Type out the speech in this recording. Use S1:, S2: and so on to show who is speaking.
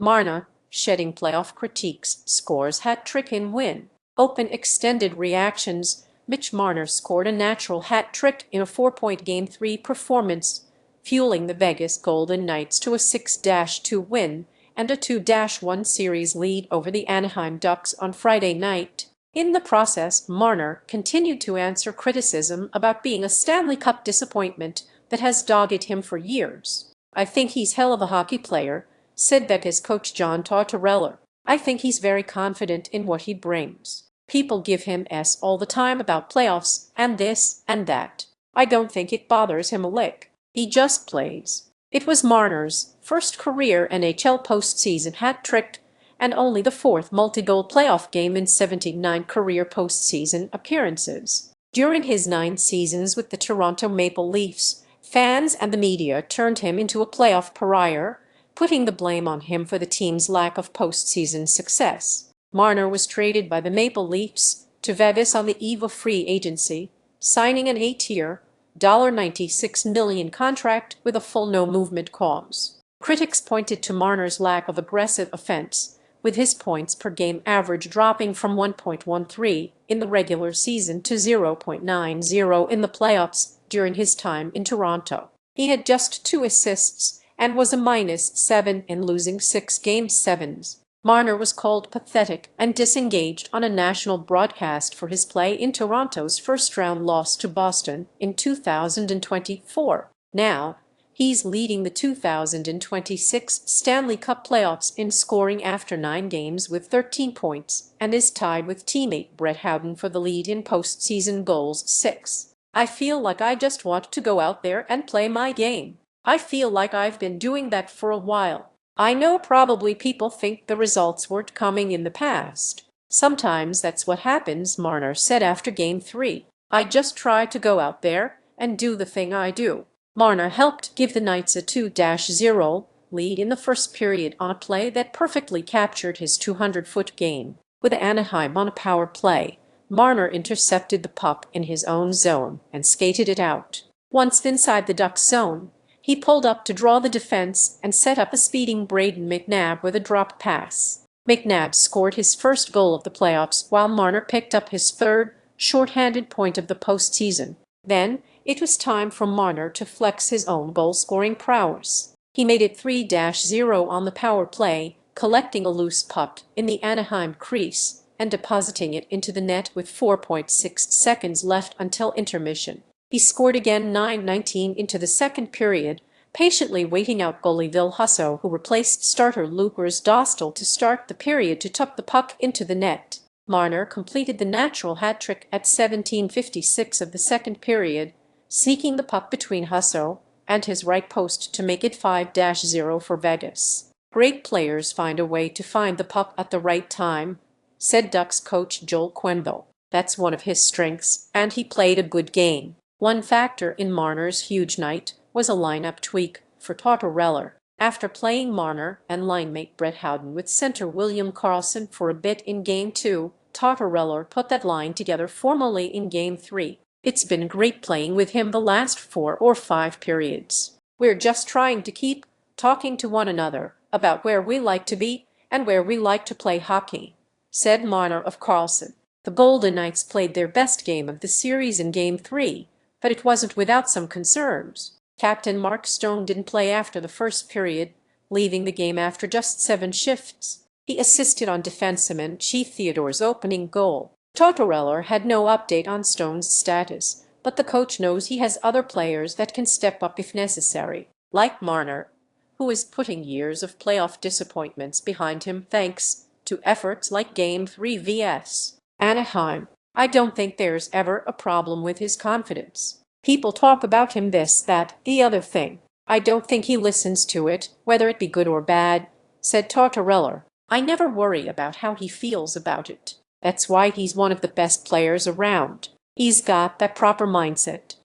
S1: Marner, shedding playoff critiques, scores hat-trick in win. Open extended reactions. Mitch Marner scored a natural hat-trick in a 4-point Game 3 performance, fueling the Vegas Golden Knights to a 6-2 win and a 2-1 series lead over the Anaheim Ducks on Friday night. In the process, Marner continued to answer criticism about being a Stanley Cup disappointment that has dogged him for years. "I think he's hell of a hockey player," said Vegas coach John Tortorella. "I think he's very confident in what he brings. People give him S all the time about playoffs and this and that. I don't think it bothers him a lick. He just plays." It was Marner's first career NHL postseason hat-trick and only the fourth multi-goal playoff game in 79 career postseason appearances. During his 9 seasons with the Toronto Maple Leafs, fans and the media turned him into a playoff pariah, putting the blame on him for the team's lack of postseason success. Marner was traded by the Maple Leafs to Vegas on the eve of free agency, signing an 8-year, $96 million contract with a full no-movement clause. Critics pointed to Marner's lack of aggressive offense, with his points per game average dropping from 1.13 in the regular season to 0.90 in the playoffs during his time in Toronto. He had just 2 assists and was a -7 in losing 6 Game 7s. Marner was called pathetic and disengaged on a national broadcast for his play in Toronto's first-round loss to Boston in 2024. Now, he's leading the 2026 Stanley Cup playoffs in scoring after 9 games with 13 points and is tied with teammate Brett Howden for the lead in postseason goals 6. "I feel like I just want to go out there and play my game. I feel like I've been doing that for a while. I know probably people think the results weren't coming in the past. Sometimes that's what happens," Marner said after Game 3. "I just try to go out there and do the thing I do." Marner helped give the Knights a 2-0 lead in the first period on a play that perfectly captured his 200-foot game. With Anaheim on a power play, Marner intercepted the puck in his own zone and skated it out. Once inside the Ducks zone, he pulled up to draw the defense and set up a speeding Braden McNabb with a drop pass. McNabb scored his first goal of the playoffs while Marner picked up his third shorthanded point of the postseason. Then it was time for Marner to flex his own goal-scoring prowess. He made it 3-0 on the power play, collecting a loose puck in the Anaheim crease and depositing it into the net with 4.6 seconds left until intermission. He scored again 9:19 into the second period, patiently waiting out goalie Ville Husso, who replaced starter Lucas Dostal to start the period to tuck the puck into the net. Marner completed the natural hat-trick at 17:56 of the second period, sneaking the puck between Husso and his right post to make it 5-0 for Vegas. "Great players find a way to find the puck at the right time," said Ducks coach Joel Quenneville. "That's one of his strengths, and he played a good game." One factor in Marner's huge night was a lineup tweak for Tortorella. After playing Marner and linemate Brett Howden with center William Karlsson for a bit in Game 2, Tortorella put that line together formally in Game 3. "It's been great playing with him the last 4 or 5 periods. We're just trying to keep talking to one another about where we like to be and where we like to play hockey," said Marner of Karlsson. The Golden Knights played their best game of the series in Game 3. But it wasn't without some concerns. Captain Mark Stone didn't play after the first period, leaving the game after just 7 shifts. He assisted on defenseman Chief Theodore's opening goal. Tortorella had no update on Stone's status, but the coach knows he has other players that can step up if necessary, like Marner, who is putting years of playoff disappointments behind him thanks to efforts like Game 3 vs. Anaheim. "I don't think there's ever a problem with his confidence. People talk about him this, that, the other thing. I don't think he listens to it, whether it be good or bad," said Tortorella. "I never worry about how he feels about it. That's why he's one of the best players around. He's got that proper mindset."